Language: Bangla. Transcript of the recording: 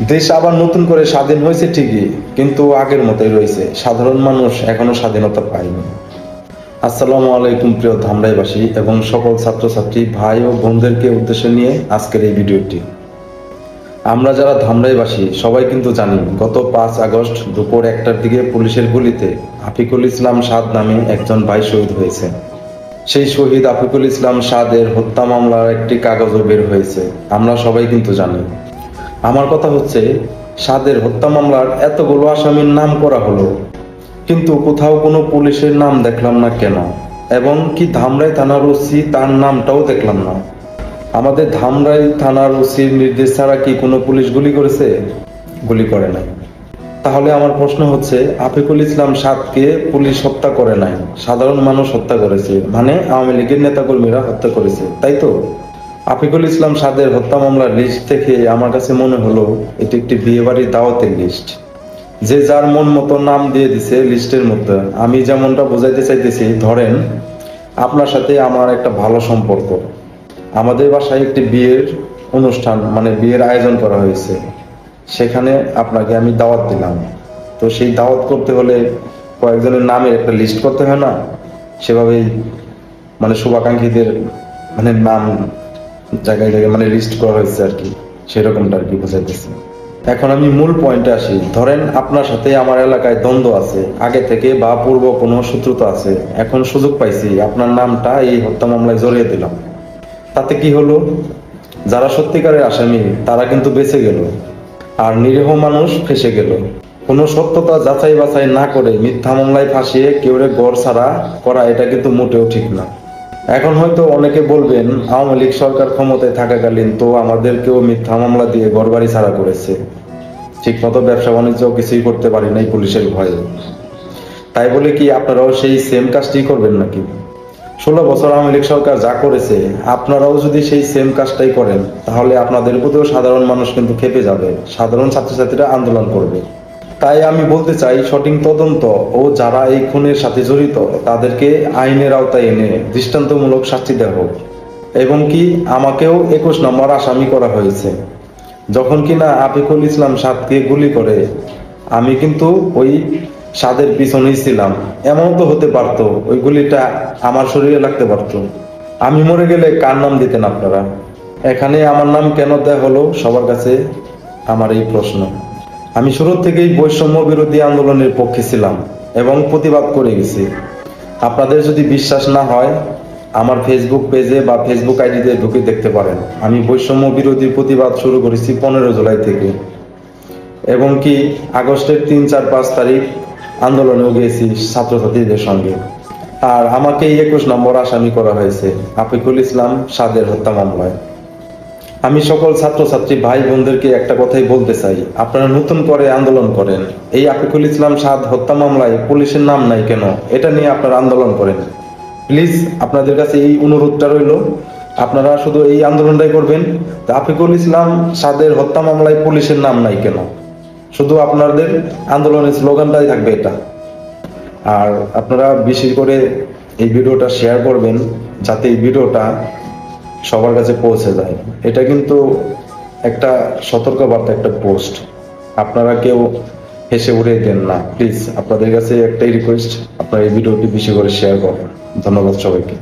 দেশ আবার নতুন করে স্বাধীন হয়েছে ঠিকই, কিন্তু আগের মতোই রয়েছে। সাধারণ মানুষ এখনো স্বাধীনতা পায়নি। আসসালামু আলাইকুম প্রিয় ধামরাইবাসী এবং সকল ছাত্রছাত্রী ভাই ও বোনদেরকে উদ্দেশ্য নিয়ে আজকের এই ভিডিওটি। আমরা যারা ধামরাইবাসী সবাই কিন্তু জানি, গত 5 আগস্ট দুপুর 1টার দিকে পুলিশের গুলিতে আফিকুল ইসলাম সাদ নামে একজন ভাই শহীদ হয়েছে। সেই শহীদ আফিকুল ইসলাম সাদের হত্যা মামলার একটি কাগজও বের হয়েছে, আমরা সবাই কিন্তু জানি। আমার কথা হচ্ছে, সাদের হত্যা মামলার এতগুলো আসামির নাম করা হলো, কিন্তু কোথাও কোনো পুলিশের নাম দেখলাম না কেন? এবং কি ধামরাই থানার ওসি তার নামটাও দেখলাম না। আমাদের ধামরাই থানার ওসির নির্দেশ ছাড়া কি কোনো পুলিশ গুলি করেছে? গুলি করে নাই। তাহলে আমার প্রশ্ন হচ্ছে, আফিকুল ইসলাম সাদকে পুলিশ হত্যা করে নাই, সাধারণ মানুষ হত্যা করেছে, মানে আওয়ামী লীগের নেতাকর্মীরা হত্যা করেছে, তাই তো? আফিকুল ইসলাম সাদের হত্যা মামলার লিস্ট থেকে আমার কাছে মনে হলো এটি একটি বিয়ে বাড়ির দাওয়াতের লিস্ট। যে যার মন মতো নাম দিয়ে দিছে লিস্টের মধ্যে। আমি যেমনটা বোঝাইতে চাইতেছি, ধরেন আপনার সাথে আমার একটা ভালো সম্পর্ক, আমাদের বাসায় একটি বিয়ের অনুষ্ঠান মানে বিয়ের আয়োজন করা হয়েছে, সেখানে আপনাকে আমি দাওয়াত দিলাম। তো সেই দাওয়াত করতে হলে কয়েকজনের নামের একটা লিস্ট করতে হয় না? সেভাবেই মানে শুভাকাঙ্ক্ষীদের মানে নাম জায়গায় জায়গায় মানে লিস্ট করা হয়েছে আর কি, সেরকমটা আর কি বোঝাইতেছি। এখন আমি মূল পয়েন্টে আসি। ধরেন আপনার সাথে আমার এলাকায় দ্বন্দ্ব আছে আগে থেকে বা পূর্ব কোনো শত্রুতা আছে, এখন সুযোগ পাইছি আপনার নামটা এই হত্যা মামলায় জড়িয়ে দিলাম। তাতে কি হলো? যারা সত্যিকারের আসামি তারা কিন্তু বেঁচে গেল, আর নিরীহ মানুষ ফেঁসে গেল। কোনো সত্যতা যাচাই বাছাই না করে মিথ্যা মামলায় ফাঁসিয়ে কেউরে গড় ছাড়া করা, এটা কিন্তু মোটেও ঠিক না। এখন হয়তো অনেকে বলবেন, আওয়ামী লীগ সরকার ক্ষমতায় থাকাকালীন তো আমাদেরকেও মিথ্যা মামলা দিয়ে ঘরবাড়ি ছাড়া করেছে, ঠিক মতো ব্যবসা বাণিজ্য কিছুই করতে পারি নাই পুলিশের ভয়ে। তাই বলে কি আপনারাও সেই সেম কাজটি করবেন নাকি? 16 বছর আওয়ামী লীগ সরকার যা করেছে, আপনারাও যদি সেই সেম কাজটাই করেন, তাহলে আপনাদের প্রতিও সাধারণ মানুষ কিন্তু খেপে যাবে, সাধারণ ছাত্রছাত্রীরা আন্দোলন করবে। তাই আমি বলতে চাই, সঠিক তদন্ত ও যারা এই খুনের সাথে জড়িত তাদেরকে আইনের আওতায় এনে দৃষ্টান্তমূলক শাস্তি দেওয়া হোক। এবং কি আমাকেও 21 নম্বর আসামি করা হয়েছে। যখন কিনা আফিকুল ইসলাম সাদকে গুলি করে, আমি কিন্তু ওই সাদের পিছনেই ছিলাম। এমন তো হতে পারতো ওই গুলিটা আমার শরীরে লাগতে পারতো। আমি মরে গেলে কার নাম দিতেন আপনারা? এখানে আমার নাম কেন দেয়া হলো সবার কাছে আমার এই প্রশ্ন। আমি শুরু থেকেই বৈষম্য বিরোধী আন্দোলনের পক্ষে ছিলাম এবং প্রতিবাদ করে গেছি। আপনাদের যদি বিশ্বাস না হয়, আমার ফেসবুক পেজে বা ফেসবুক আইডিতে ঢুকে দেখতে পারেন। আমি বৈষম্য বিরোধী প্রতিবাদ শুরু করেছি 15 জুলাই থেকে, এবং কি আগস্টের 3, 4, 5 তারিখ আন্দোলনেও গিয়েছি ছাত্রছাত্রীদের সঙ্গে। আর আমাকে 21 নম্বর আসামি করা হয়েছে আফিকুল ইসলাম সাদের হত্যা মামলায়। আমি সকল ছাত্রছাত্রী ভাই বোনদেরকে একটা কথাই বলতে চাই, আপনারা নতুন করে আন্দোলন করেন। এই আফিকুল ইসলাম সাদ হত্যা মামলায় পুলিশের নাম নাই কেন, এটা নিয়ে আপনারা আন্দোলন করেন। প্লিজ আপনাদের কাছে এই অনুরোধটা রইল, আপনারা শুধু এই আন্দোলনটাই করবেন। আফিকুল ইসলাম সাদের হত্যা মামলায় পুলিশের নাম নাই কেন, শুধু আপনাদের আন্দোলনের স্লোগানটাই থাকবে এটা। আর আপনারা বেশি করে এই ভিডিওটা শেয়ার করবেন, যাতে এই ভিডিওটা সবার কাছে পৌঁছে যায়। এটা কিন্তু একটা সতর্কবার্তা, একটা পোস্ট। আপনারা কেউ হেসে উড়িয়ে দেন না প্লিজ। আপনাদের কাছে একটাই রিকোয়েস্ট, আপনারা এই ভিডিওটি বেশি করে শেয়ার করবেন। ধন্যবাদ সবাইকে।